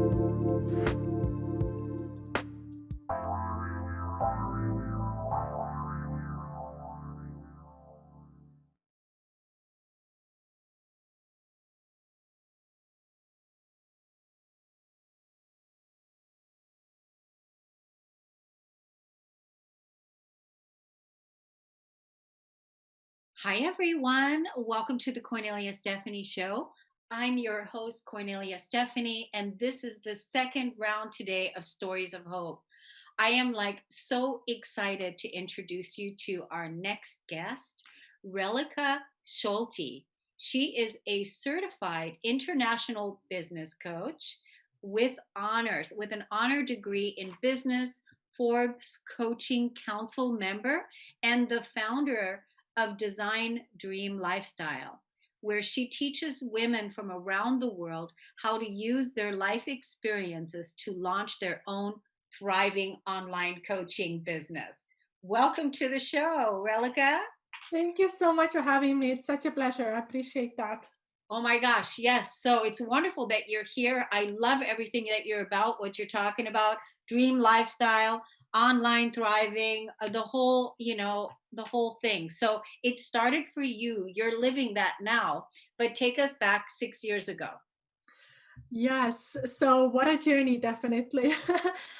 Hi, everyone. Welcome to the Kornelia Stephanie Show. I'm your host, Kornelia Stephanie, and this is the second round today of Stories of Hope. I am so excited to introduce you to our next guest, Reelika Schulte. She is a certified international business coach with honors, with an honor degree in business, Forbes Coaching Council member, and the founder of Design Dream Lifestyle, where she teaches women from around the world how to use their life experiences to launch their own thriving online coaching business. Welcome to the show, Reelika. Thank you so much for having me. It's such a pleasure. I appreciate that. Oh my gosh, yes. So it's wonderful that you're here. I love everything that you're about, what you're talking about, dream lifestyle, online thriving, the whole thing. So it started for you. You're living that now, but take us back 6 years ago. Yes. So, what a journey, definitely.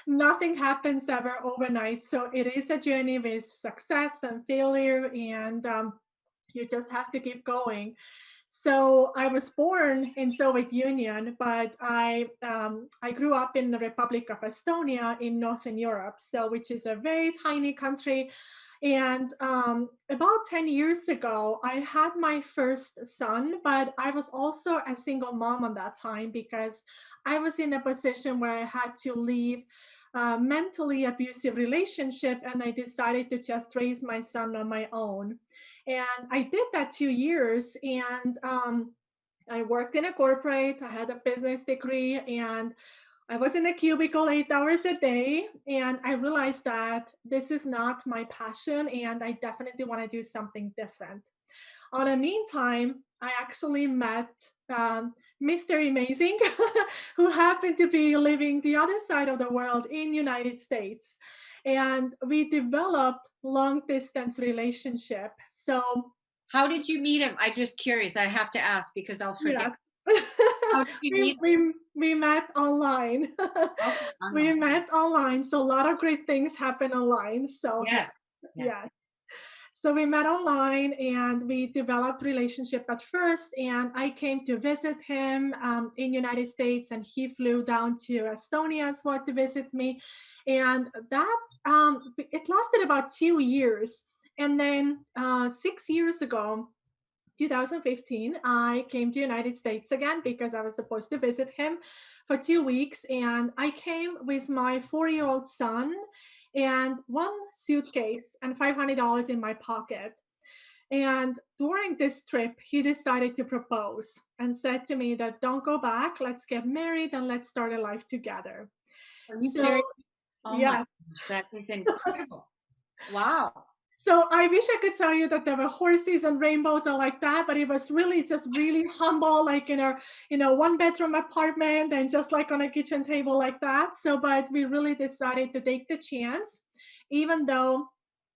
Nothing happens ever overnight. So, it is a journey with success and failure, and you just have to keep going. So, I was born in Soviet Union, but I grew up in the Republic of Estonia in Northern Europe, so which is a very tiny country. And about 10 years ago, I had my first son, but I was also a single mom at that time because I was in a position where I had to leave a mentally abusive relationship, and I decided to just raise my son on my own. And I did that 2 years, and I worked in a corporate, I had a business degree, and I was in a cubicle 8 hours a day, and I realized that this is not my passion, and I definitely want to do something different. On the meantime, I actually met Mr. Amazing, who happened to be living the other side of the world in United States, and we developed long distance relationship. So How did you meet him? I'm just curious. I have to ask because I'll forget. yes. How did you we, meet him? we, we met online. Okay, We online. met online. So a lot of great things happen online. So yeah, Yes, yes. yeah. So we met online and we developed relationship at first. And I came to visit him in United States, and he flew down to Estonia as well to visit me. And that it lasted about 2 years. And then 6 years ago, 2015, I came to United States again because I was supposed to visit him for 2 weeks, and I came with my 4-year-old son and one suitcase and $500 in my pocket. And during this trip, he decided to propose and said to me that don't go back, let's get married and let's start a life together. Are you So, serious? Oh my yeah. gosh, that is incredible. Wow. So I wish I could tell you that there were horses and rainbows and like that, but it was really just really humble, like in a one bedroom apartment and just like on a kitchen table like that. So, but we really decided to take the chance, even though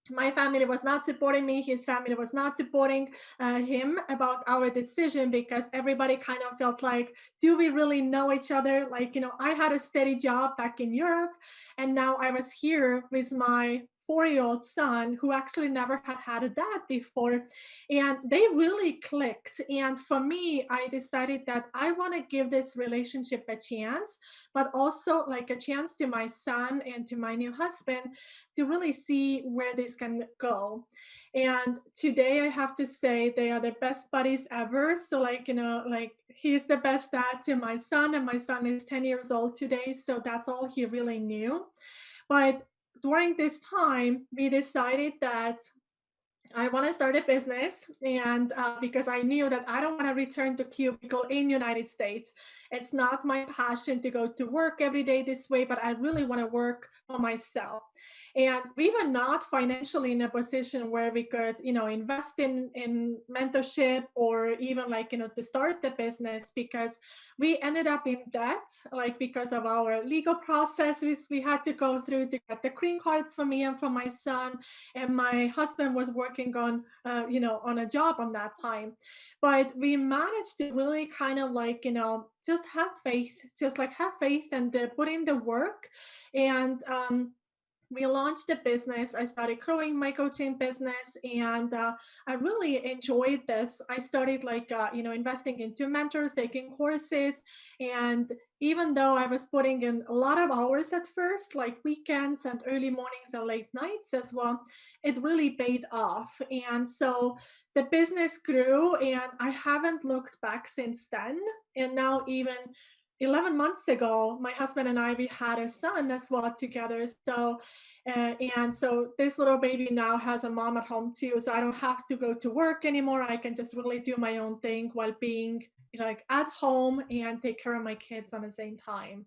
my family was not supporting me, his family was not supporting him about our decision, because everybody kind of felt like, do we really know each other? Like, I had a steady job back in Europe, and now I was here with my 4-year-old son who actually never had a dad before, and they really clicked. And for me, I decided that I want to give this relationship a chance, but also like a chance to my son and to my new husband to really see where this can go. And today I have to say they are the best buddies ever. So like, like he's the best dad to my son, and my son is 10 years old today. So that's all he really knew. But during this time, we decided that I want to start a business, and because I knew that I don't want to return to cubicle in United States. It's not my passion to go to work every day this way, but I really want to work for myself. And we were not financially in a position where we could, invest in mentorship or even like, to start the business, because we ended up in debt, like because of our legal processes we had to go through to get the green cards for me and for my son, and my husband was working on on a job on that time. But we managed to really kind of like, just have faith, just like have faith and put in the work. And we launched a business. I started growing my coaching business, and I really enjoyed this. I started like investing into mentors, taking courses, and even though I was putting in a lot of hours at first, like weekends and early mornings and late nights as well, it really paid off. And so the business grew, and I haven't looked back since then. And now, even 11 months ago, my husband and I, we had a son as well together. So and so this little baby now has a mom at home too. So I don't have to go to work anymore. I can just really do my own thing while being like at home and take care of my kids at the same time.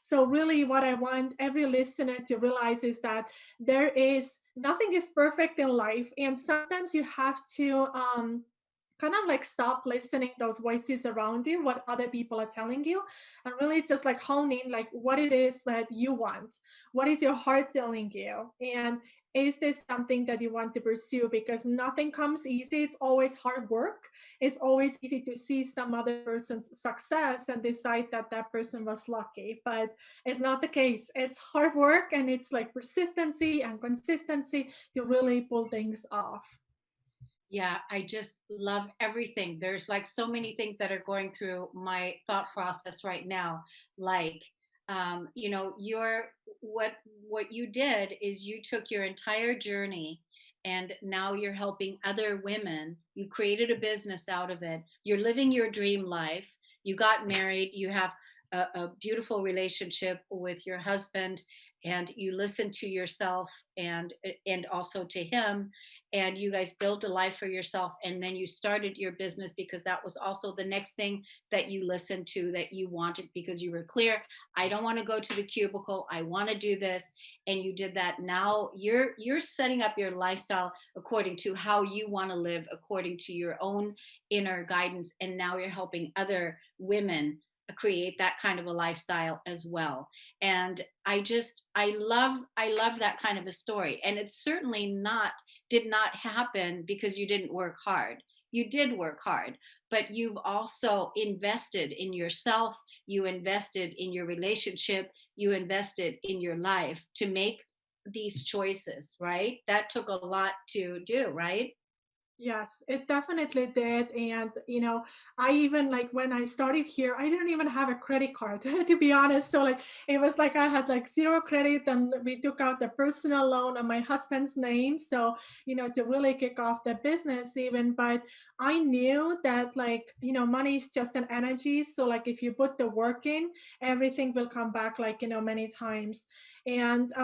So really what I want every listener to realize is that there is nothing is perfect in life. And sometimes you have to kind of like stop listening those voices around you, what other people are telling you, and really just like hone in like what it is that you want. What is your heart telling you? And is this something that you want to pursue? Because nothing comes easy. It's always hard work. It's always easy to see some other person's success and decide that that person was lucky, but it's not the case. It's hard work, and it's like persistency and consistency to really pull things off. Yeah, I just love everything. There's like so many things that are going through my thought process right now. Like, your what you did is you took your entire journey and now you're helping other women. You created a business out of it. You're living your dream life. You got married. You have a beautiful relationship with your husband, and you listen to yourself and also to him, and you guys built a life for yourself, and then you started your business because that was also the next thing that you listened to, that you wanted, because you were clear, I don't want to go to the cubicle, I want to do this. And you did that. Now you're setting up your lifestyle according to how you want to live, according to your own inner guidance, and now you're helping other women create that kind of a lifestyle as well. And I love that kind of a story. And it's certainly not did not happen because you didn't work hard. You did work hard, but you've also invested in yourself. You invested in your relationship. You invested in your life to make these choices, right? That took a lot to do, right? Yes, it definitely did. And, I even like when I started here, I didn't even have a credit card, to be honest. So, like, it was like I had like zero credit, and we took out the personal loan on my husband's name. So, to really kick off the business, even. But I knew that, like, money is just an energy. So, like, if you put the work in, everything will come back, like, many times. And,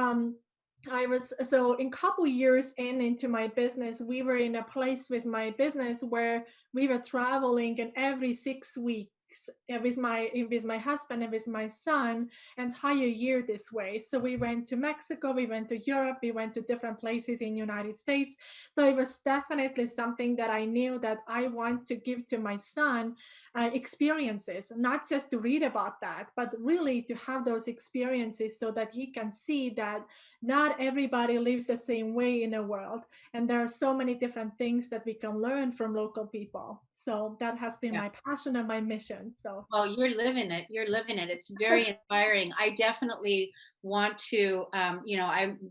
I was so in couple years into my business, we were in a place with my business where we were traveling, and every 6 weeks with my husband and with my son, entire year this way. So we went to Mexico, we went to Europe, we went to different places in United States. So it was definitely something that I knew that I want to give to my son, experiences, not just to read about that, but really to have those experiences so that he can see that not everybody lives the same way in the world, and there are so many different things that we can learn from local people. So that has been Yeah. my passion and my mission. So Well, you're living it. You're living it. It's very inspiring. I definitely want to, I'm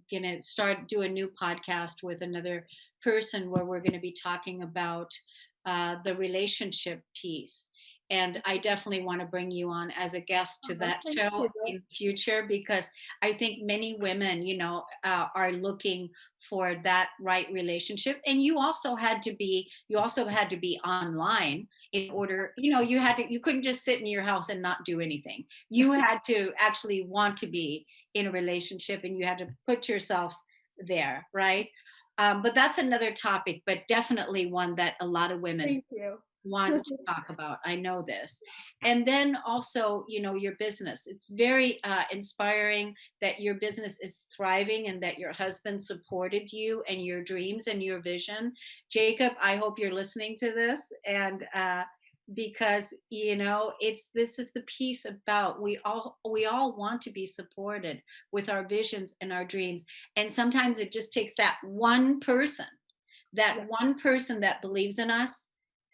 going to start do a new podcast with another person where we're going to be talking about the relationship piece. And I definitely want to bring you on as a guest to that thank show you. in future, because I think many women, are looking for that right relationship. And you also had to be online in order, you couldn't just sit in your house and not do anything. You had to actually want to be in a relationship, and you had to put yourself there, right? But that's another topic, but definitely one that a lot of women Thank you. want to talk about. I know this. And then also, your business. It's very inspiring that your business is thriving and that your husband supported you and your dreams and your vision. Jacob, I hope you're listening to this. And because it's this is the piece about we all want to be supported with our visions and our dreams, and sometimes it just takes that Yeah, one person that believes in us,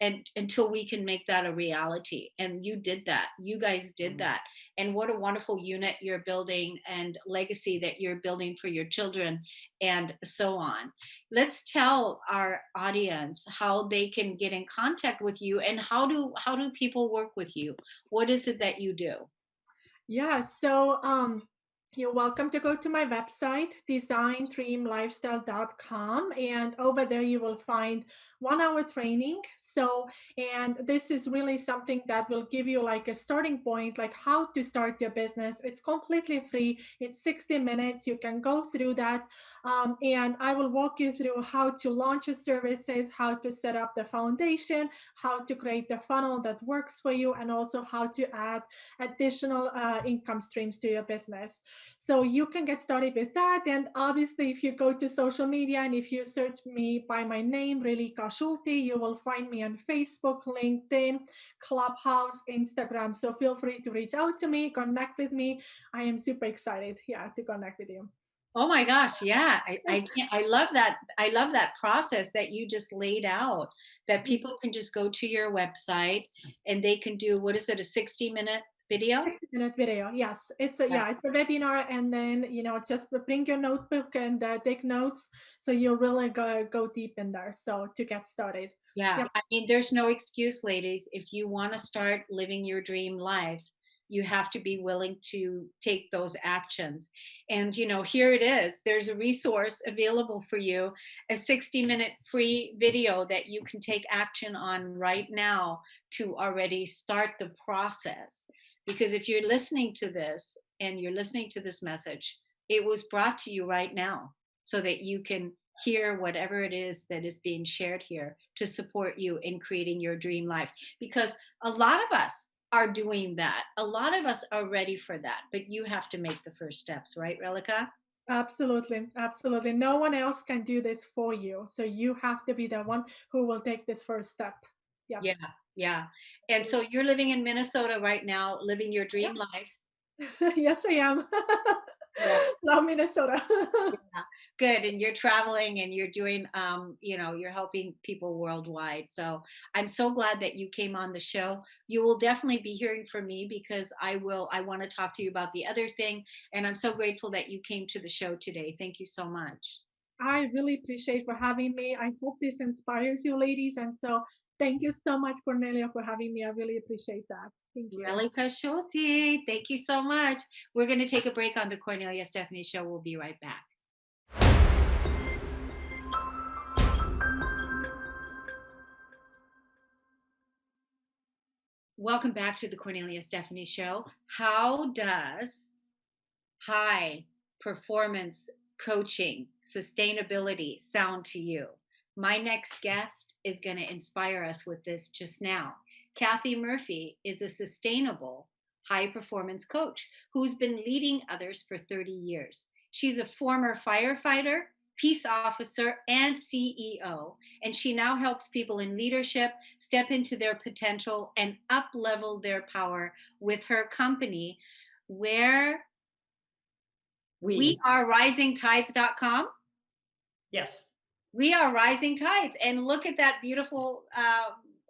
and until we can make that a reality. And you did that, you guys did that. And what a wonderful unit you're building and legacy that you're building for your children, and so on. Let's tell our audience how they can get in contact with you, and how do people work with you? What is it that you do? yeah. So you're welcome to go to my website, designdreamlifestyle.com. And over there, you will find 1 hour training. So, and this is really something that will give you like a starting point, like how to start your business. It's completely free. It's 60 minutes. You can go through that. And I will walk you through how to launch your services, how to set up the foundation, how to create the funnel that works for you, and also how to add additional income streams to your business. So you can get started with that. And obviously, if you go to social media and if you search me by my name, Reelika Schulte, you will find me on Facebook, LinkedIn, Clubhouse, Instagram. So feel free to reach out to me, connect with me. I am super excited, yeah, to connect with you. Oh my gosh, yeah. I can't, I love that. I love that process that you just laid out, that people can just go to your website and they can do, what is it, a 60-minute video? 60-minute video. Yes, it's a Yeah. yeah, it's a webinar, and then just bring your notebook and take notes, so you'll really go deep in there. So to get started. Yeah. Yep, I mean, there's no excuse, ladies. If you want to start living your dream life, you have to be willing to take those actions. And, here it is. There's a resource available for you, a 60-minute free video that you can take action on right now to already start the process. Because if you're listening to this and you're listening to this message, it was brought to you right now so that you can hear whatever it is that is being shared here to support you in creating your dream life. Because a lot of us are doing that. A lot of us are ready for that, but you have to make the first steps, right, Relika? absolutely, absolutely. No one else can do this for you, so you have to be the one who will take this first step. Yep. Yeah, yeah. And so you're living in Minnesota right now, living your dream life. Yep. Yes, I am. Yeah. Love Minnesota. Yeah, good. And you're traveling and you're doing, you're helping people worldwide. So I'm so glad that you came on the show. You will definitely be hearing from me because I want to talk to you about the other thing. And I'm so grateful that you came to the show today. Thank you so much. I really appreciate for having me. I hope this inspires you, ladies. And so, thank you so much, Cornelia, for having me. I really appreciate that. Thank you. Reelika Schulte, thank you so much. We're going to take a break on the Cornelia Stephanie show. We'll be right back. Welcome back to the Cornelia Stephanie show. How does high performance coaching, sustainability sound to you? My next guest is going to inspire us with this just now. Kathy Murphy is a sustainable high performance coach who's been leading others for 30 years. She's a former firefighter, peace officer, and CEO, and she now helps people in leadership step into their potential and up level their power with her company, where we We, are risingtides.com. yes. We are rising tides. And look at that beautiful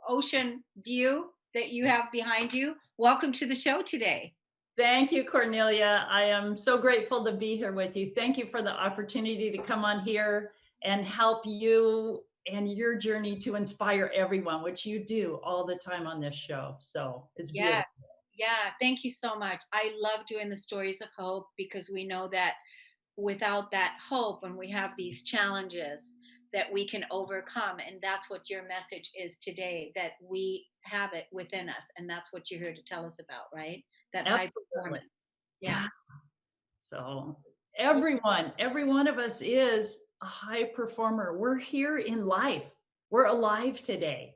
ocean view that you have behind you. Welcome to the show today. Thank you, Cornelia. I am so grateful to be here with you. Thank you for the opportunity to come on here and help you and your journey to inspire everyone, which you do all the time on this show. So it's Yeah. beautiful. Yeah. Thank you so much. I love doing the stories of hope because we know that without that hope, and we have these challenges that we can overcome, and that's what your message is today, that we have it within us, and that's what you're here to tell us about, right? That high Absolutely. performance. Yeah. Yeah. So every one of us is a high performer. We're here in life. We're alive today.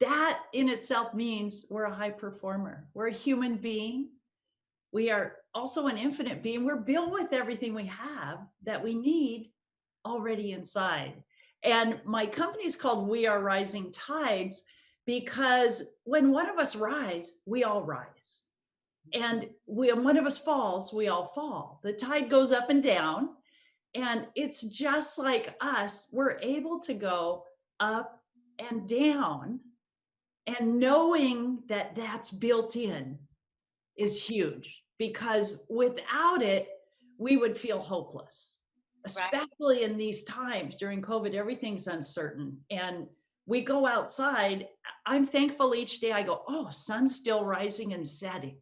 That in itself means we're a high performer. We're a human being. We are also an infinite being. We're built with everything we have that we need already inside. And my company is called We Are Rising Tides because when one of us rise, we all rise. And when one of us falls, we all fall. The tide goes up and down. And it's just like us, we're able to go up and down. And knowing that that's built in is huge because without it, we would feel hopeless, Right. especially in these times during COVID. Everything's uncertain. And we go outside. I'm thankful each day I go, oh, sun's still rising and setting.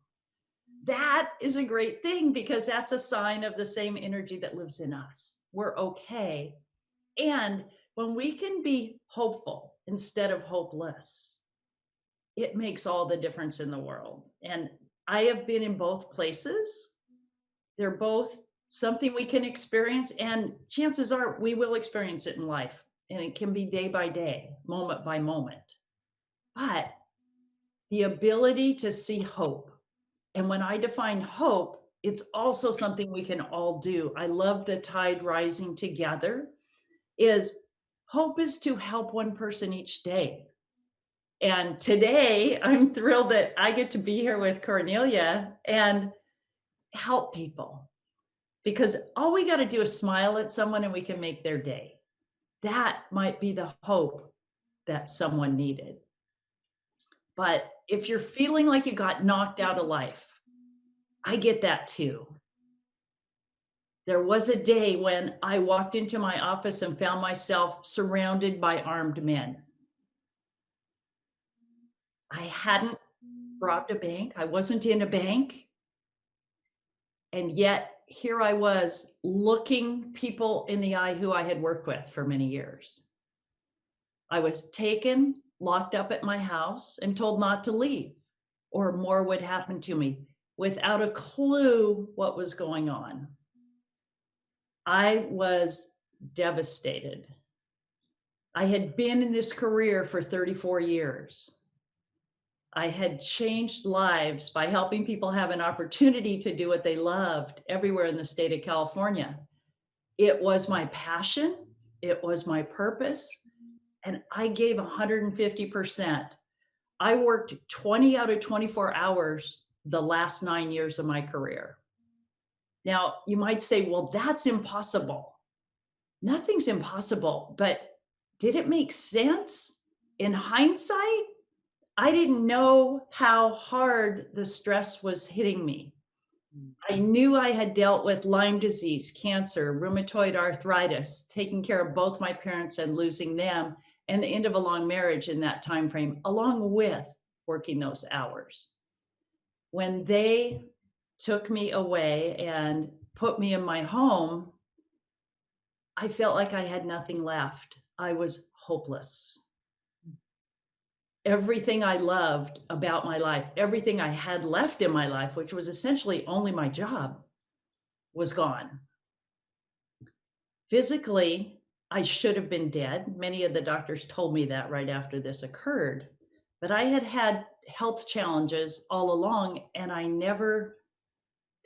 That is a great thing because that's a sign of the same energy that lives in us. We're okay. And when we can be hopeful instead of hopeless, it makes all the difference in the world. And I have been in both places. They're both something we can experience, and chances are we will experience it in life. And it can be day by day, moment by moment. But the ability to see hope. And when I define hope, it's also something we can all do. I love the tide rising together. Is hope is to help one person each day. And today, I'm thrilled that I get to be here with Kornelia and help people because all we got to do is smile at someone and we can make their day. That might be the hope that someone needed. But if you're feeling like you got knocked out of life, I get that too. There was a day when I walked into my office and found myself surrounded by armed men. I hadn't robbed a bank. I wasn't in a bank. And yet here I was looking people in the eye who I had worked with for many years. I was taken, locked up at my house and told not to leave or more would happen to me without a clue what was going on. I was devastated. I had been in this career for 34 years. I had changed lives by helping people have an opportunity to do what they loved everywhere in the state of California. It was my passion. It was my purpose. And I gave 150%. I worked 20 out of 24 hours the last 9 years of my career. Now, you might say, well, that's impossible. Nothing's impossible, but did it make sense in hindsight? I didn't know how hard the stress was hitting me. I knew I had dealt with Lyme disease, cancer, rheumatoid arthritis, taking care of both my parents and losing them, and the end of a long marriage in that time frame, along with working those hours. When they took me away and put me in my home, I felt like I had nothing left. I was hopeless. Everything I loved about my life, everything I had left in my life, which was essentially only my job, was gone. Physically, I should have been dead. Many of the doctors told me that right after this occurred. But I had had health challenges all along, and I never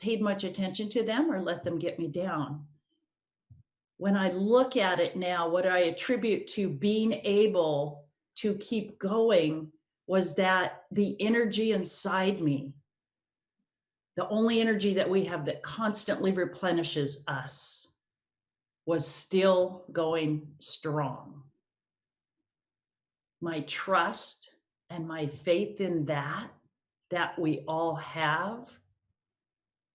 paid much attention to them or let them get me down. When I look at it now, what I attribute to being able to keep going was that the energy inside me, the only energy that we have that constantly replenishes us, was still going strong. My trust and my faith in that we all have,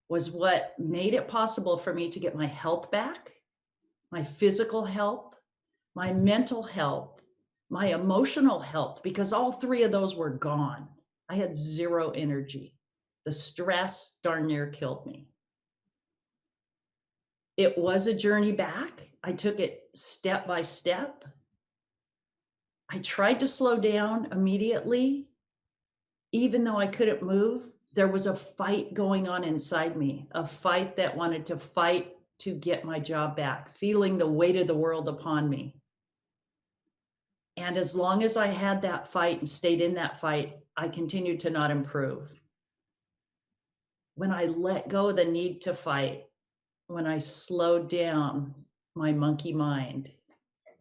was what made it possible for me to get my health back, my physical health, my mental health, my emotional health, because all three of those were gone. I had zero energy. The stress darn near killed me. It was a journey back. I took it step by step. I tried to slow down immediately. Even though I couldn't move, there was a fight going on inside me, a fight that wanted to fight to get my job back, feeling the weight of the world upon me. And as long as I had that fight and stayed in that fight, I continued to not improve. When I let go of the need to fight, when I slowed down my monkey mind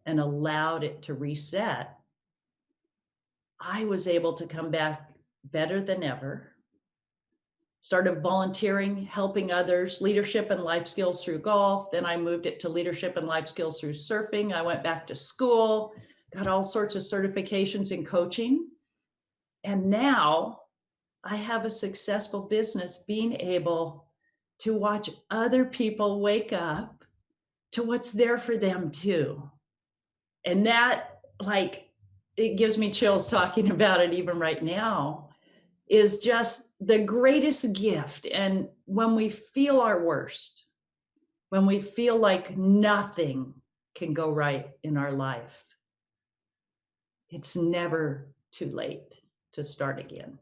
and allowed it to reset, I was able to come back better than ever. Started volunteering, helping others, leadership and life skills through golf. Then I moved it to leadership and life skills through surfing. I went back to school, got all sorts of certifications in coaching. And now I have a successful business being able to watch other people wake up to what's there for them too. And that, like, it gives me chills talking about it even right now, is just the greatest gift. And when we feel our worst, when we feel like nothing can go right in our life, it's never too late to start again.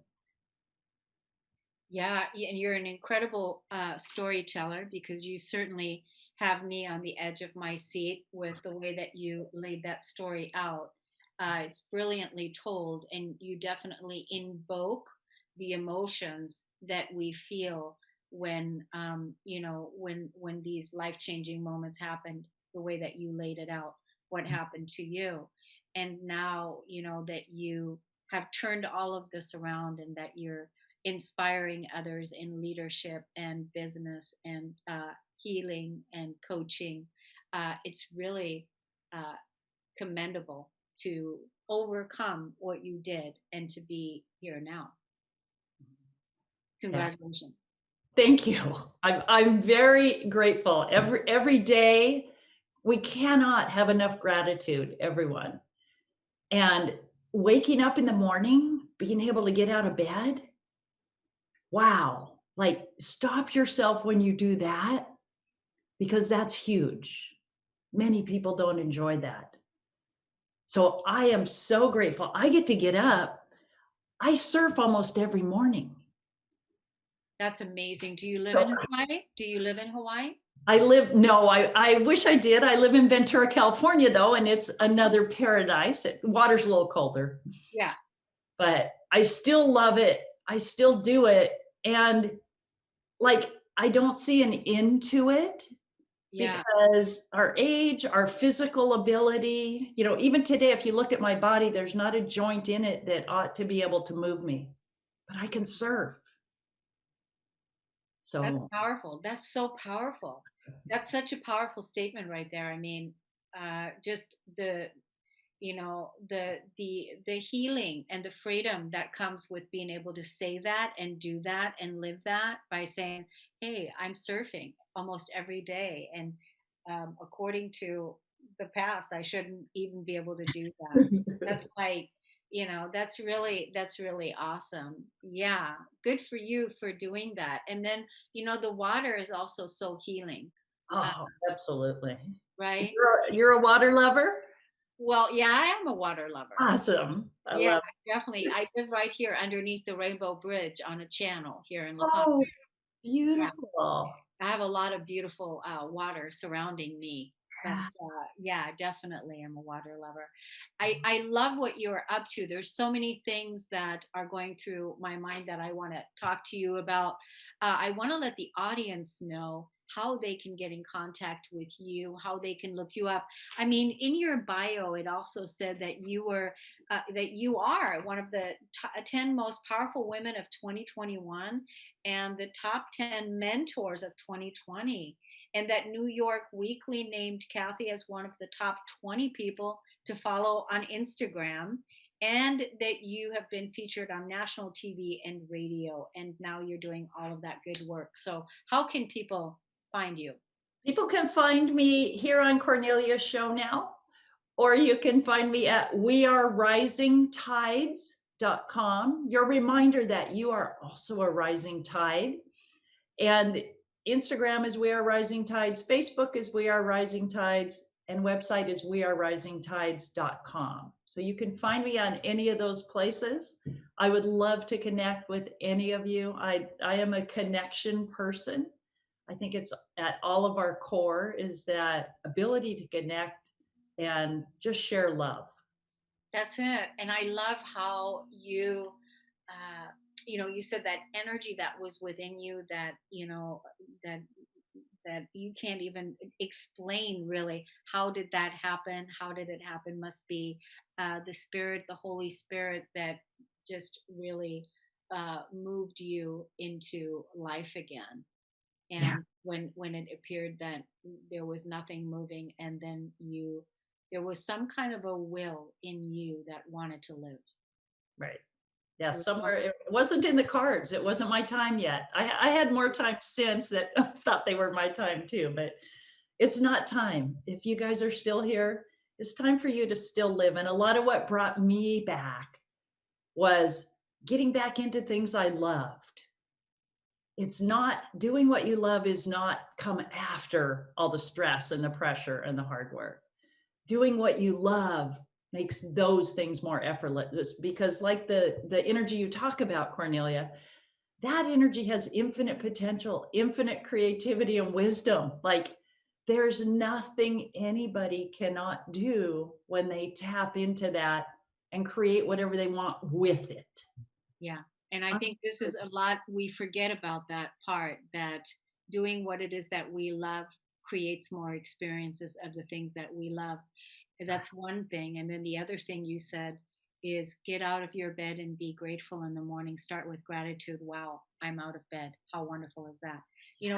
Yeah, and you're an incredible storyteller, because you certainly have me on the edge of my seat with the way that you laid that story out. It's brilliantly told, and you definitely invoke the emotions that we feel when, when these life-changing moments happened. The way that you laid it out, what happened to you, and now that you have turned all of this around, and that you're inspiring others in leadership and business and healing and coaching. It's really uh, commendable to overcome what you did and to be here now. Yeah. Congratulations. Thank you. I'm very grateful. Every day, we cannot have enough gratitude, everyone. And waking up in the morning, being able to get out of bed, wow. Like, stop yourself when you do that, because that's huge. Many people don't enjoy that. So I am so grateful. I get to get up. I surf almost every morning. That's amazing. Do you live So in Hawaii? Do you live in Hawaii? I wish I did. I live in Ventura, California, though, and it's another paradise. Water's a little colder, Yeah. but I still love it. I still do it. And like, I don't see an end to it, Yeah. because our age, our physical ability, even today, if you look at my body, there's not a joint in it that ought to be able to move me, but I can surf. That's So powerful. That's so powerful. That's such a powerful statement right there. I mean, just the healing and the freedom that comes with being able to say that and do that and live that, by saying, hey, I'm surfing almost every day, and according to the past, I shouldn't even be able to do that. That's like, that's really awesome. Yeah, good for you for doing that. And then the water is also so healing. uh, oh, absolutely. right. You're a water lover? Well, yeah, I am a water lover. Awesome. I Yeah, love definitely. I live right here underneath the Rainbow Bridge on a channel here in La Conca. Oh, Yeah, beautiful. I have a lot of beautiful water surrounding me. But yeah, definitely, I'm a water lover. I love what you're up to. There's so many things that are going through my mind that I want to talk to you about. I want to let the audience know how they can get in contact with you, how they can look you up. I mean, in your bio, it also said that you are one of the 10 most powerful women of 2021 and the top 10 mentors of 2020, and that New York Weekly named Kathy as one of the top 20 people to follow on Instagram, and that you have been featured on national TV and radio, and now you're doing all of that good work. So how can people find you? People can find me here on Cornelia's show now, or you can find me at wearerisingtides.com. Your reminder that you are also a rising tide. And Instagram is We Are Rising Tides, Facebook is We Are Rising Tides, and website is wearerisingtides.com. So you can find me on any of those places. I would love to connect with any of you. I am a connection person. I think it's at all of our core is that ability to connect and just share love. That's it. And I love how uh, you said that energy that was within you that, that you can't even explain really. How did that happen? How did it happen? Must be the spirit, the Holy Spirit that just really moved you into life again. Yeah. And when it appeared that there was nothing moving, and then there was some kind of a will in you that wanted to live. Right. Yeah, It was somewhere it wasn't in the cards. It wasn't my time yet. I had more time since that thought they were my time too, but it's not time. If you guys are still here, it's time for you to still live. And a lot of what brought me back was getting back into things I loved. It's not doing what you love is not come after all the stress and the pressure and the hard work. Doing what you love makes those things more effortless because like the energy you talk about, Cornelia, that energy has infinite potential, infinite creativity and wisdom. Like there's nothing anybody cannot do when they tap into that and create whatever they want with it. Yeah. And I think this is a lot, we forget about that part, that doing what it is that we love creates more experiences of the things that we love. That's one thing. And then the other thing you said is get out of your bed and be grateful in the morning. Start with gratitude. Wow, I'm out of bed. How wonderful is that?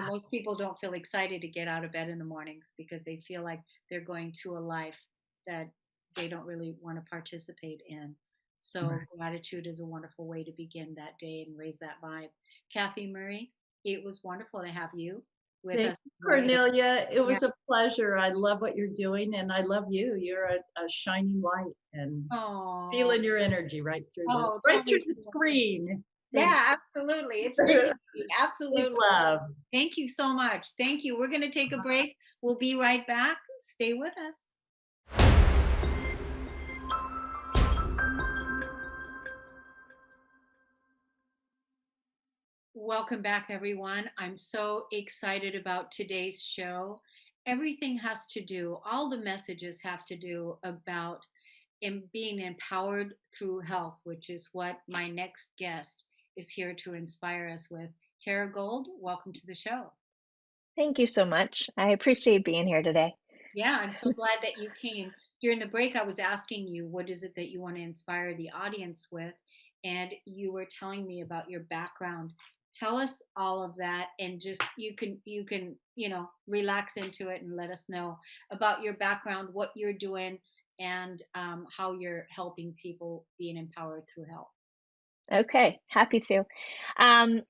Most people don't feel excited to get out of bed in the morning because they feel like they're going to a life that they don't really want to participate in. So Right. gratitude is a wonderful way to begin that day and raise that vibe. Kathy Murray, it was wonderful to have you with Thank us you, today. Cornelia. It Yeah. was a pleasure. I love what you're doing and I love you. You're a shining light and Oh, feeling your energy right through oh, right through Tony. the screen. Thank Yeah, absolutely. It's you. radiating. Big Absolutely. love. Thank you so much. Thank you. We're going to take a break. We'll be right back. Stay with us. Welcome back, everyone. I'm so excited about today's show. Everything has to do, all the messages have to do about being empowered through health, which is what my next guest is here to inspire us with. Terra Gold, welcome to the show. Thank you so much. I appreciate being here today. Yeah, I'm so glad that you came. During the break, I was asking you, what is it that you want to inspire the audience with? And you were telling me about your background. Tell us all of that, and just you can relax into it and let us know about your background, what you're doing, and how you're helping people being empowered through health. Okay, happy to.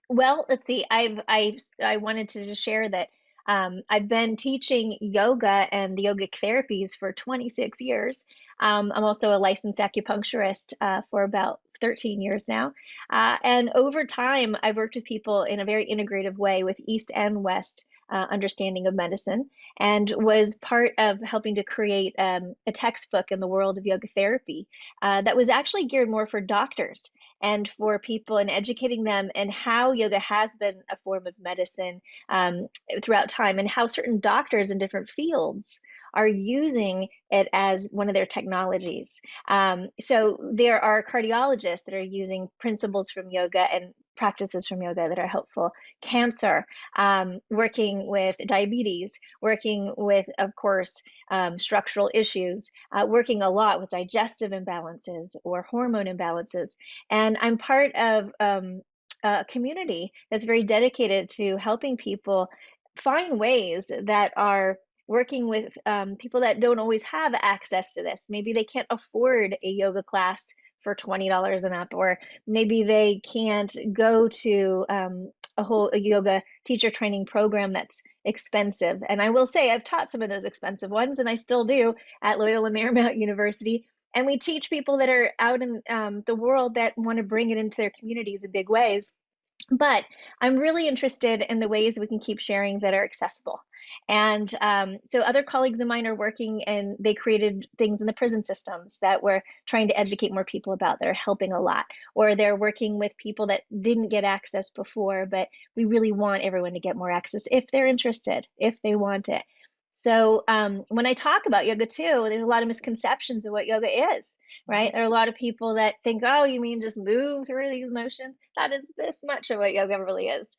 Well, let's see. I wanted to just share that I've been teaching yoga and the yogic therapies for 26 years. I'm also a licensed acupuncturist for about 13 years now. And over time, I've worked with people in a very integrative way with East and West understanding of medicine, and was part of helping to create a textbook in the world of yoga therapy that was actually geared more for doctors and for people, and educating them and how yoga has been a form of medicine throughout time, and how certain doctors in different fields are using it as one of their technologies. So there are cardiologists that are using principles from yoga and practices from yoga that are helpful. Cancer, working with diabetes, working with, of course, structural issues, working a lot with digestive imbalances or hormone imbalances. And I'm part of a community that's very dedicated to helping people find ways that are working with people that don't always have access to this. Maybe they can't afford a yoga class for $20 and up, or maybe they can't go to a yoga teacher training program that's expensive. And I will say I've taught some of those expensive ones, and I still do at Loyola Marymount University. And we teach people that are out in the world that want to bring it into their communities in big ways. But I'm really interested in the ways we can keep sharing that are accessible. And so other colleagues of mine are working, and they created things in the prison systems that we're trying to educate more people about. They're helping a lot. Or they're working with people that didn't get access before, but we really want everyone to get more access if they're interested, if they want it. So when I talk about yoga too, there's a lot of misconceptions of what yoga is, right? There are a lot of people that think, oh, you mean just move through these motions? That is this much of what yoga really is.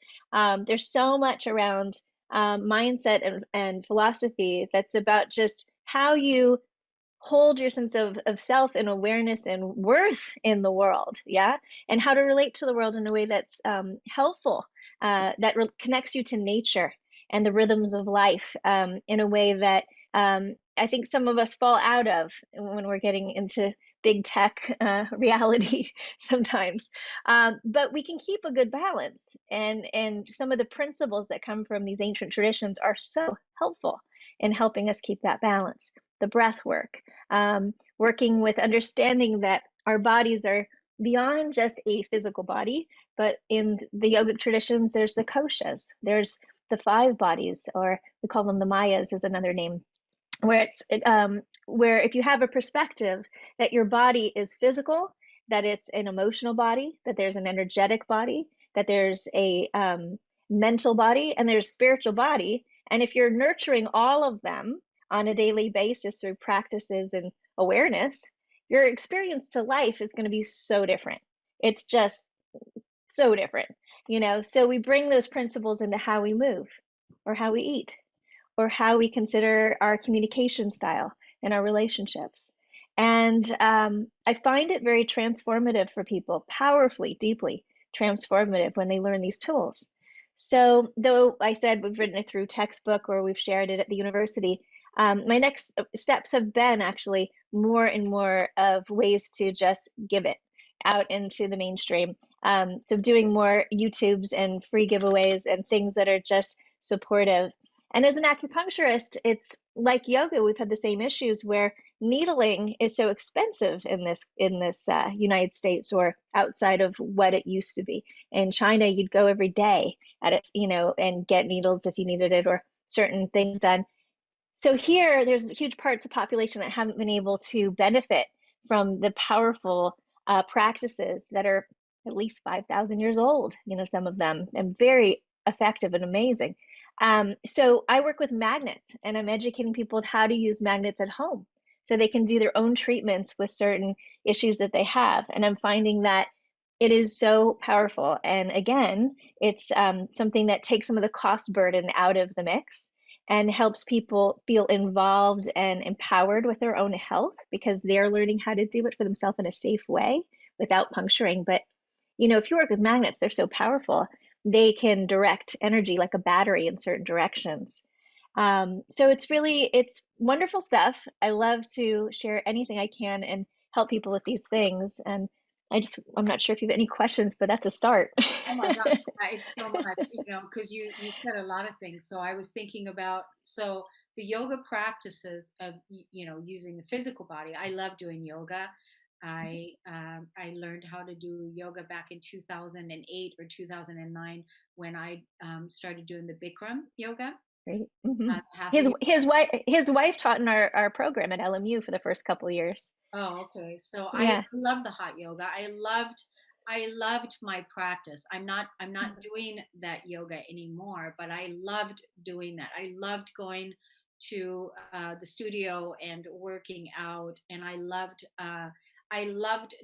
There's so much around mindset and philosophy that's about just how you hold your sense of self and awareness and worth in the world, yeah, and how to relate to the world in a way that's helpful, that connects you to nature and the rhythms of life in a way that I think some of us fall out of when we're getting into big tech reality sometimes. But we can keep a good balance, and some of the principles that come from these ancient traditions are so helpful in helping us keep that balance. The breath work, working with understanding that our bodies are beyond just a physical body, but in the yogic traditions, there's the koshas, there's the 5 bodies, or we call them the mayas is another name, where it's where if you have a perspective that your body is physical, that it's an emotional body, that there's an energetic body, that there's a mental body, and there's spiritual body, and if you're nurturing all of them on a daily basis through practices and awareness, your experience to life is going to be so different. It's just so different, you know. So we bring those principles into how we move, or how we eat, or how we consider our communication style and our relationships. And I find it very transformative for people, powerfully, deeply transformative when they learn these tools. So, though I said we've written it through textbook or we've shared it at the university, my next steps have been actually more and more of ways to just give it out into the mainstream. So, doing more YouTubes and free giveaways and things that are just supportive. And as an acupuncturist, it's like yoga. We've had the same issues where needling is so expensive in this United States, or outside of what it used to be. In China, you'd go every day at it, you know, and get needles if you needed it, or certain things done. So here, there's huge parts of the population that haven't been able to benefit from the powerful practices that are at least 5,000 years old, you know, some of them, and very effective and amazing. So I work with magnets, and I'm educating people with how to use magnets at home so they can do their own treatments with certain issues that they have. And I'm finding that it is so powerful. And again, it's something that takes some of the cost burden out of the mix and helps people feel involved and empowered with their own health, because they're learning how to do it for themselves in a safe way without puncturing. But, you know, if you work with magnets, they're so powerful. They can direct energy like a battery in certain directions. So it's wonderful stuff. I love to share anything I can and help people with these things. And I'm not sure if you have any questions, but that's a start. Oh my gosh, it's so much, you know, because you said a lot of things. So I was thinking about, so the yoga practices of you know, using the physical body. I love doing yoga. I learned how to do yoga back in 2008 or 2009 when I started doing the Bikram yoga. Right. Hmm. Half a His wife taught in our program at LMU for the first couple of years. Oh, okay. So I Yeah. love the hot yoga. I loved my practice. I'm not doing that yoga anymore, but I loved doing that. I loved going to the studio and working out, and I loved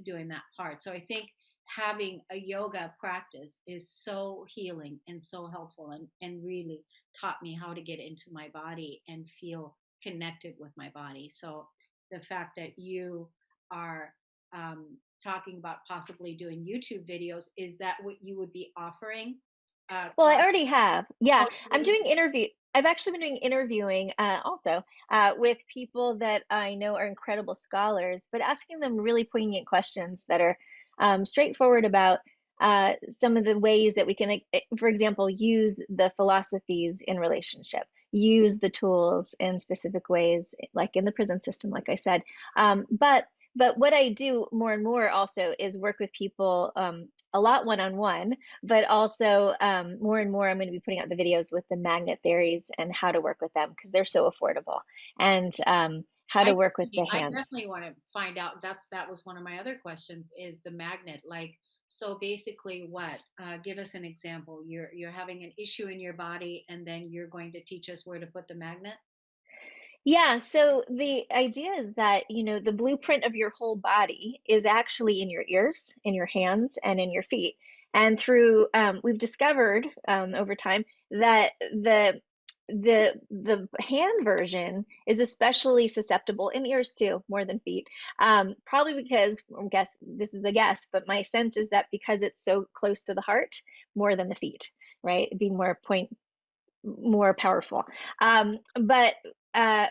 doing that part. So I think having a yoga practice is so healing and so helpful, and really taught me how to get into my body and feel connected with my body. So the fact that you are talking about possibly doing YouTube videos, is that what you would be offering? Well, I Class? already have. Yeah, Oh, you I'm already doing interview. I've actually been doing interviewing also with people that I know are incredible scholars, but asking them really poignant questions that are straightforward about some of the ways that we can, for example, use the philosophies in relationship, use the tools in specific ways, like in the prison system, like I said. But But what I do more and more also is work with people, a lot one-on-one, but also more and more I'm going to be putting out the videos with the magnet theories and how to work with them because they're so affordable, and how to work with the I hands. definitely want to find out. That was one of my other questions, is the magnet. Like, so basically what? Give us an example. You're having an issue in your body, and then you're going to teach us where to put the magnet. Yeah, so the idea is that, the blueprint of your whole body is actually in your ears, in your hands, and in your feet. And we've discovered over time that the hand version is especially susceptible in ears too, more than feet. Probably because, this is a guess, but my sense is that because it's so close to the heart, more than the feet, right? It'd be more powerful. But uh,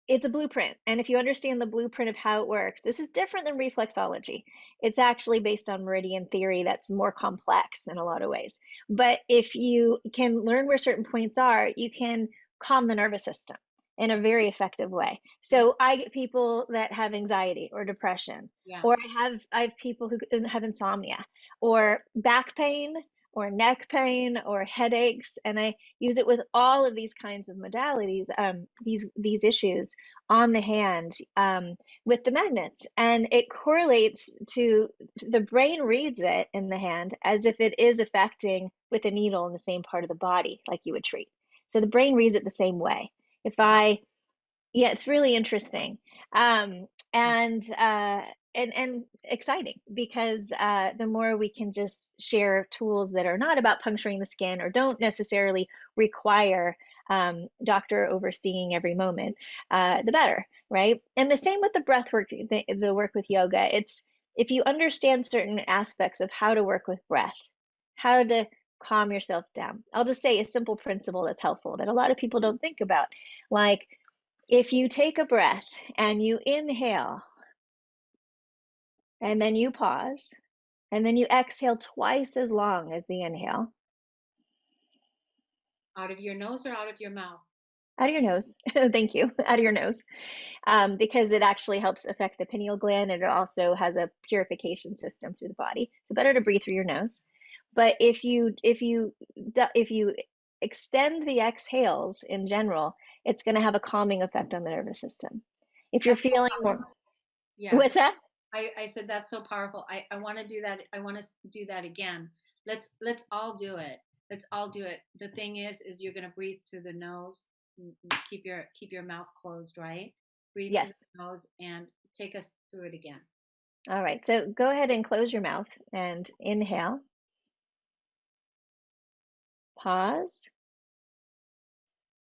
it's a blueprint. And if you understand the blueprint of how it works, this is different than reflexology. It's actually based on meridian theory that's more complex in a lot of ways. But if you can learn where certain points are, you can calm the nervous system in a very effective way. So I get people that have anxiety or depression, Yeah. or I have people who have insomnia or back pain or neck pain or headaches, and I use it with all of these kinds of modalities, these issues on the hand, with the magnets, and it correlates to the brain reads it in the hand as if it is affecting with a needle in the same part of the body like you would treat. So the brain reads it the same way. If I Yeah, it's really interesting. And exciting because the more we can just share tools that are not about puncturing the skin or don't necessarily require doctor overseeing every moment, the better, right? And the same with the breath work, the work with yoga. It's if you understand certain aspects of how to work with breath, how to calm yourself down. I'll just say a simple principle that's helpful that a lot of people don't think about, like if you take a breath and you inhale and then you pause and then you exhale twice as long as the inhale Out of your nose or out of your mouth? out of your nose. Thank you. Out of your nose. Because it actually helps affect the pineal gland and it also has a purification system through the body. So better to breathe through your nose. But if you extend the exhales in general, it's going to have a calming effect on the nervous system. If you're That's so feeling more, powerful. Yeah. what's that? I said that's so powerful. I want to do that. I want to do that again. Let's all do it. Let's all do it. The thing is you're gonna breathe through the nose. Keep your mouth closed, right? Breathe through Yes. the nose and take us through it again. All right. So go ahead and close your mouth and inhale, pause,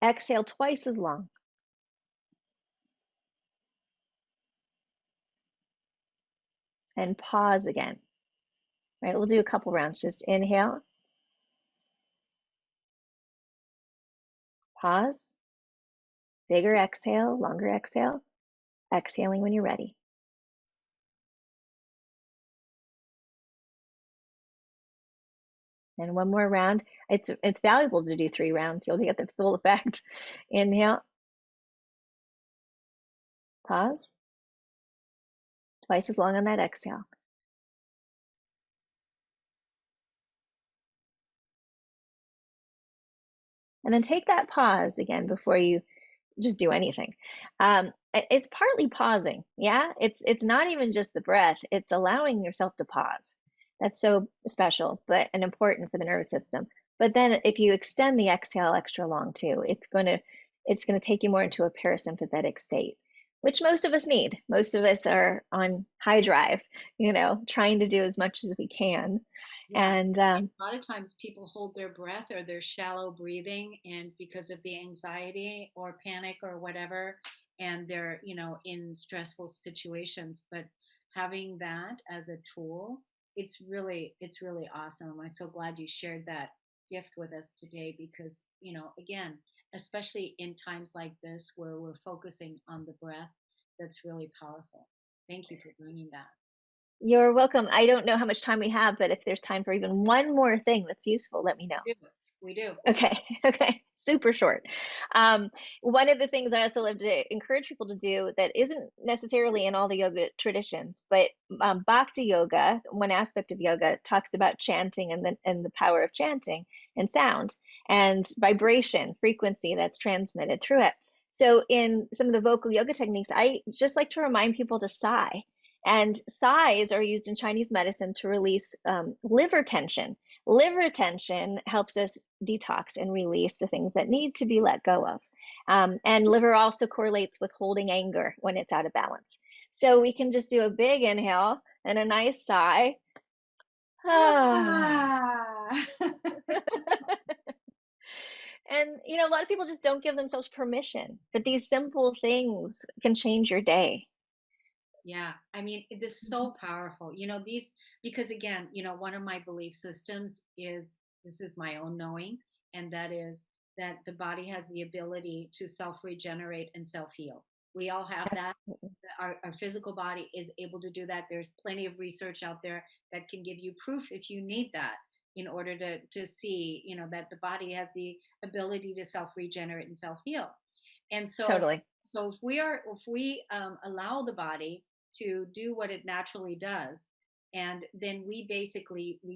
exhale twice as long, and pause again. All right. We'll do a couple rounds. Just inhale, pause, bigger exhale, longer exhale, exhaling when you're ready. And one more round. It's valuable to do 3 rounds. You'll get the full effect. Inhale, pause, twice as long on that exhale. And then take that pause again before you just do anything. It's partly pausing. Yeah, it's not even just the breath. It's allowing yourself to pause. That's so special, but and important for the nervous system. But then if you extend the exhale extra long too, it's gonna take you more into a parasympathetic state, which most of us need. Most of us are on high drive, trying to do as much as we can. Yeah. And A lot of times people hold their breath or they're shallow breathing, and because of the anxiety or panic or whatever, and they're, in stressful situations. But having that as a tool, it's really awesome. I'm so glad you shared that gift with us today because, again, especially in times like this where we're focusing on the breath, that's really powerful. Thank you for bringing that. you're welcome. I don't know how much time we have, but if there's time for even one more thing that's useful, let me know. Do. We do. Okay, okay, super short. One of the things I also love to encourage people to do that isn't necessarily in all the yoga traditions, but Bhakti yoga, one aspect of yoga, talks about chanting and the power of chanting and sound and vibration, frequency that's transmitted through it. So in some of the vocal yoga techniques, I just like to remind people to sigh. And sighs are used in Chinese medicine to release liver tension. Liver tension helps us detox and release the things that need to be let go of. And liver also correlates with holding anger when it's out of balance. So we can just do a big inhale and a nice sigh. Ah. And, you know, a lot of people just don't give themselves permission, but these simple things can change your day. Yeah, I mean, it is so powerful. These, because again, one of my belief systems is, this is my own knowing, and that is that the body has the ability to self regenerate and self heal. We all have that. Absolutely. Our physical body is able to do that. There's plenty of research out there that can give you proof if you need that, in order to see, that the body has the ability to self regenerate and self heal. And Totally. so if we allow the body to do what it naturally does, and then we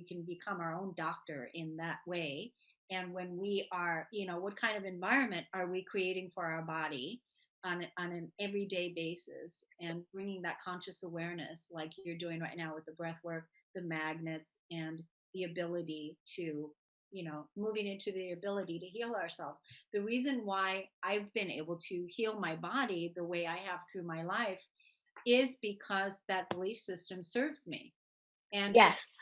can become our own doctor in that way. And when we are, what kind of environment are we creating for our body on an everyday basis, and bringing that conscious awareness like you're doing right now with the breath work, the magnets, and the ability to, moving into the ability to heal ourselves. The reason why I've been able to heal my body the way I have through my life is because that belief system serves me. And Yes.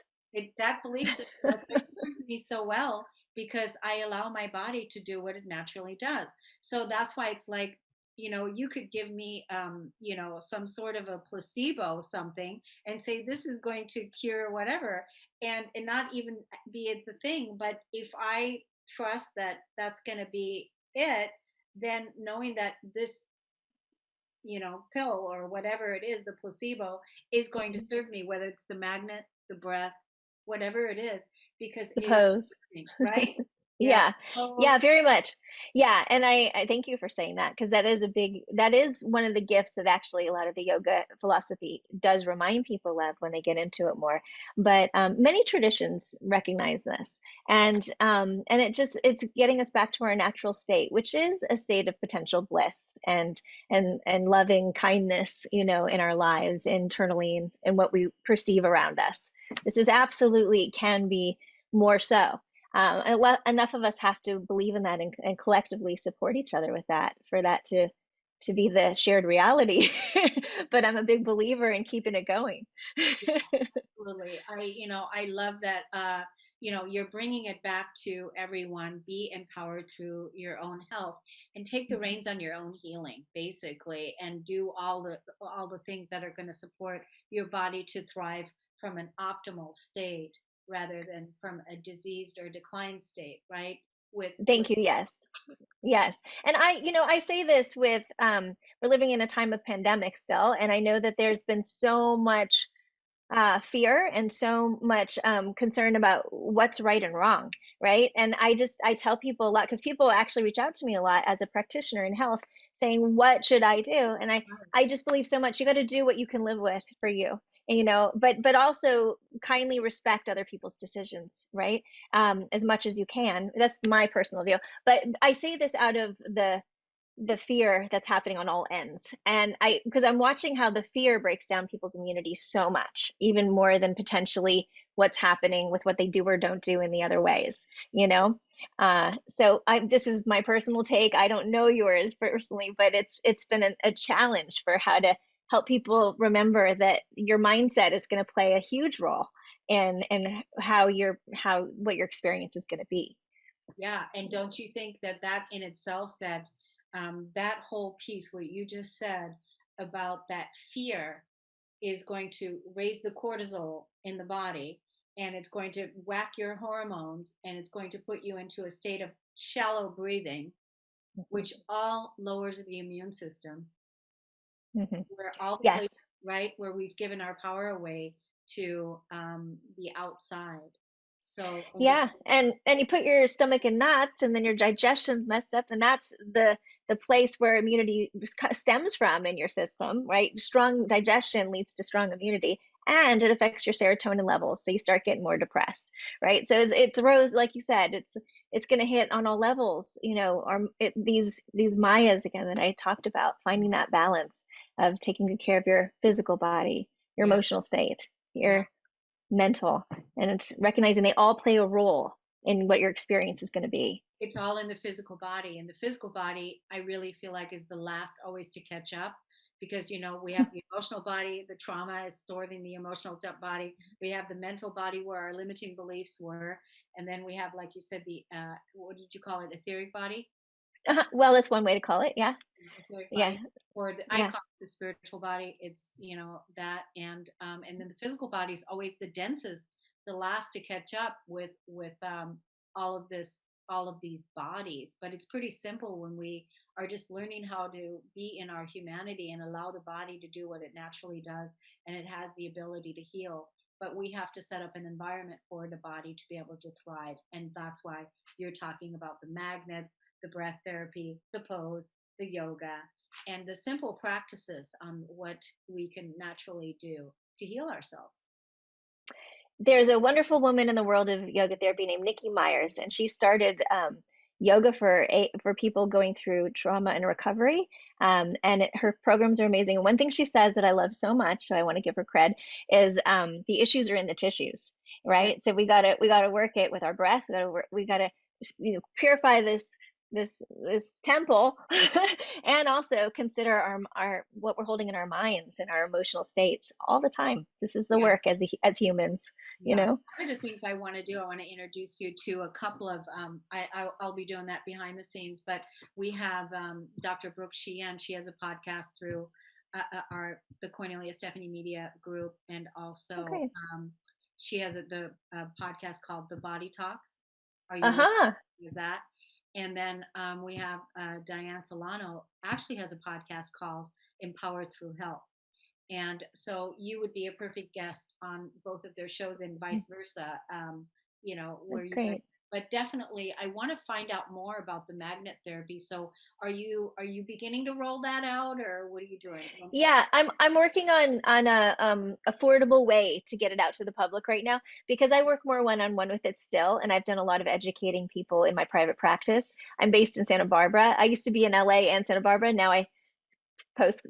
that belief system serves me so well, because I allow my body to do what it naturally does. So that's why it's like, you could give me, some sort of a placebo something, and say this is going to cure whatever, and not even be it the thing. But if I trust that that's going to be it, then knowing that this, pill or whatever it is, the placebo, is going to serve me, whether it's the magnet, the breath, whatever it is, because it is Suppose. working, right? Yeah. Yeah. So, Yeah, very much. Yeah, and I thank you for saying that, because that is one of the gifts that actually a lot of the yoga philosophy does remind people of when they get into it more. But many traditions recognize this, and it's getting us back to our natural state, which is a state of potential bliss and loving kindness, you know, in our lives internally and what we perceive around us. This is absolutely can be more so. Enough of us have to believe in that and collectively support each other with that for that to be the shared reality. But I'm a big believer in keeping it going. absolutely. I love that, you're bringing it back to everyone. Be empowered through your own health, and take the reins on your own healing, basically, and do all the things that are going to support your body to thrive from an optimal state, rather than from a diseased or declined state, right? With Thank you. Yes. Yes. And I say this with, we're living in a time of pandemic still, and I know that there's been so much fear and so much concern about what's right and wrong, right? And I tell people a lot, because people actually reach out to me a lot as a practitioner in health, saying, "What should I do?" And I just believe so much. You got to do what you can live with for you, and, but also kindly respect other people's decisions, right? As much as you can. That's my personal view. But I say this out of the fear that's happening on all ends, and because I'm watching how the fear breaks down people's immunity so much, even more than potentially what's happening with what they do or don't do in the other ways, so this is my personal take. I don't know yours personally, but it's been a challenge for how to help people remember that your mindset is going to play a huge role in how what your experience is going to be. Yeah, and don't you think that that in itself, that whole piece what you just said about that fear is going to raise the cortisol in the body, and it's going to whack your hormones, and it's going to put you into a state of shallow breathing, which all lowers the immune system. Hmm. Where all the places, Yes. right, where we've given our power away to the outside. So Yeah, and you put your stomach in knots, and then your digestion's messed up, and that's the place where immunity stems from in your system, right? Strong digestion leads to strong immunity, and it affects your serotonin levels, so you start getting more depressed, right? So it throws, like you said, it's going to hit on all levels, these mayas again that I talked about, finding that balance of taking good care of your physical body, your yeah, emotional state, yeah. your mental, and it's recognizing they all play a role in what your experience is going to be. It's all in the physical body, and the physical body I really feel like is the last always to catch up, because we have the emotional body. The trauma is stored in the emotional body. We have the mental body where our limiting beliefs were, and then we have, like you said, the what did you call it, etheric body? Well, that's one way to call it. Yeah, Etheric yeah, body, or I yeah. call it the spiritual body. It's that, and then the physical body is always the densest, the last to catch up with all of this, all of these bodies. But it's pretty simple when we are just learning how to be in our humanity and allow the body to do what it naturally does, and it has the ability to heal. But we have to set up an environment for the body to be able to thrive, and that's why you're talking about the magnets, the breath therapy, the pose, the yoga, and the simple practices on what we can naturally do to heal ourselves. There's a wonderful woman in the world of yoga therapy named Nikki Myers, and she started yoga for people going through trauma and recovery. Her programs are amazing. And one thing she says that I love so much, so I want to give her cred, is the issues are in the tissues, Yeah, right? So we gotta work it with our breath. We gotta purify this temple, and also consider our what we're holding in our minds and our emotional states all the time. This is the yeah, work as humans, you yeah. know. One of the things I want to do, I want to introduce you to a couple of. I'll be doing that behind the scenes, but we have Dr. Brooke Sheehan. She has a podcast through the Cornelia Stephanie Media Group, and also Okay. she has the podcast called The Body Talks. Are you aware Uh-huh. of that? And then we have Diane Solano actually has a podcast called Empowered Through Health. And so you would be a perfect guest on both of their shows, and vice versa, where That's you guys, great. but definitely I want to find out more about the magnet therapy. So are you beginning to roll that out, or what are you doing? Yeah, I'm working on a affordable way to get it out to the public right now, because I work more one-on-one with it still, and I've done a lot of educating people in my private practice. I'm based in Santa Barbara. I used to be in LA and Santa Barbara. Now I post,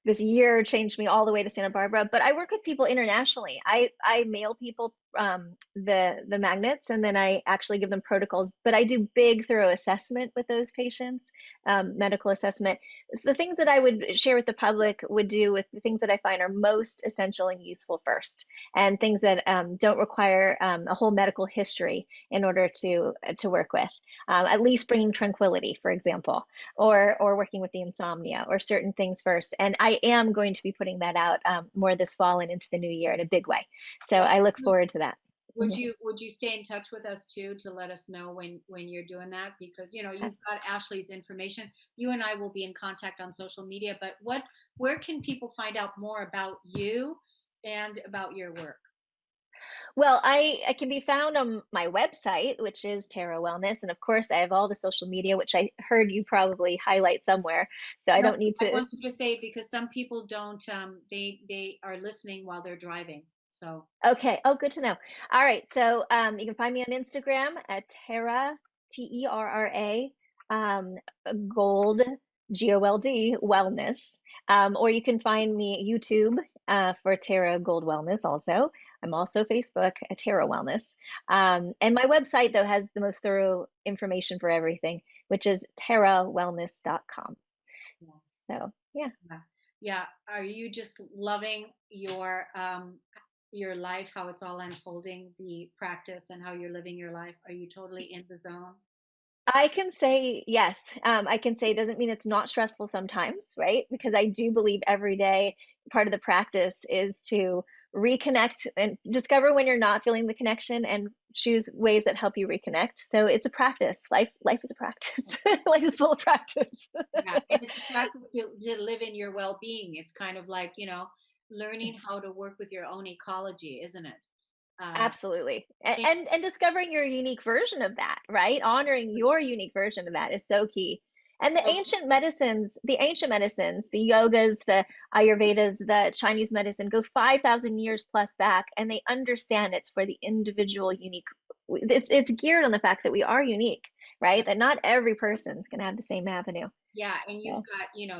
this year changed me all the way to Santa Barbara. But I work with people internationally. I mail people the magnets, and then I actually give them protocols. But I do big, thorough assessment with those patients, medical assessment. It's the things that I would share with the public would do with the things that I find are most essential and useful first, and things that don't require a whole medical history in order to work with. At least bringing tranquility, for example, or working with the insomnia or certain things first. And I am going to be putting that out more this fall and into the new year in a big way. So Yeah. I look forward to that. Would you stay in touch with us too, to let us know when you're doing that? Because you've got Ashley's information. You and I will be in contact on social media. But where can people find out more about you and about your work? Well, I can be found on my website, which is Terra Wellness. And of course, I have all the social media, which I heard you probably highlight somewhere. So I No, don't need I to. wanted to say, because some people don't. They are listening while they're driving. So Okay. Oh, good to know. All right. So you can find me on Instagram at Terra, Terra, Gold, Gold Wellness. Or you can find me YouTube for Terra Gold Wellness also. I'm also Facebook at Terra Wellness. And my website, though, has the most thorough information for everything, which is terrawellness.com. yeah, So, yeah. yeah, yeah. Are you just loving your life, how it's all unfolding, the practice, and how you're living your life? Are you totally in the zone? I can say yes. I can say it doesn't mean it's not stressful sometimes, right? Because I do believe every day part of the practice is to reconnect and discover when you're not feeling the connection and choose ways that help you reconnect. So it's a practice. Life is a practice. Life is full of practice. Yeah, and it's a practice to live in your well-being. It's kind of like, learning how to work with your own ecology, isn't it? Absolutely. And- And discovering your unique version of that, right? Honoring your unique version of that is so key. And so, the ancient medicines, the yogas, the Ayurvedas, the Chinese medicine go 5,000 years plus back, and they understand it's for the individual unique. It's geared on the fact that we are unique, right? That not every person's going to have the same avenue. yeah, and So,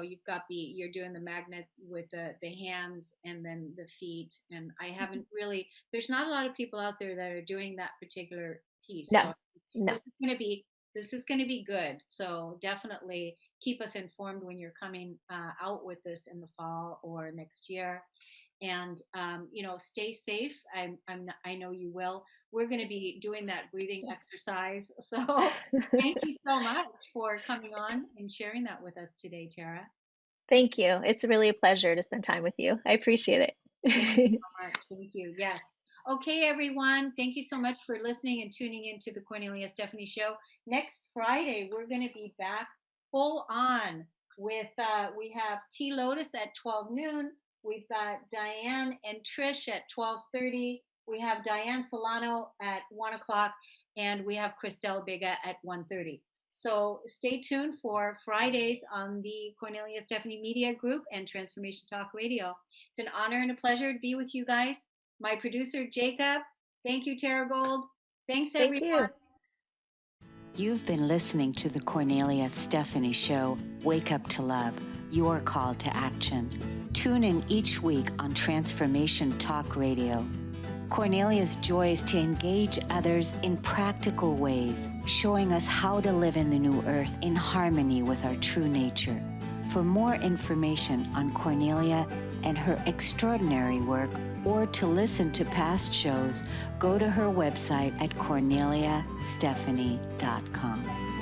you've got you're doing the magnet with the hands and then the feet. And I haven't really, there's not a lot of people out there that are doing that particular piece. So no, no. this is going to be, this is going to be good. So definitely keep us informed when you're coming out with this in the fall or next year. And stay safe. I know you will. We're going to be doing that breathing exercise. So thank you so much for coming on and sharing that with us today, Tara. Thank you. It's really a pleasure to spend time with you. I appreciate Thank you it. so much. Thank you. Yes. Okay, everyone. Thank you so much for listening and tuning into the Cornelia Stephanie Show. Next Friday, we're going to be back full on with, we have T Lotus at 12 noon. We've got Diane and Trish at 12:30. We have Diane Solano at 1 o'clock. And we have Christelle Bega at 1:30. So stay tuned for Fridays on the Cornelia Stephanie Media Group and Transformation Talk Radio. It's an honor and a pleasure to be with you guys. My producer, Jacob. Thank you, Terra Gold. Thanks, Thank everyone. you. You've been listening to the Cornelia Stephanie Show, Wake Up to Love, your call to action. Tune in each week on Transformation Talk Radio. Cornelia's joy is to engage others in practical ways, showing us how to live in the new earth in harmony with our true nature. For more information on Cornelia and her extraordinary work, or to listen to past shows, go to her website at corneliastephanie.com.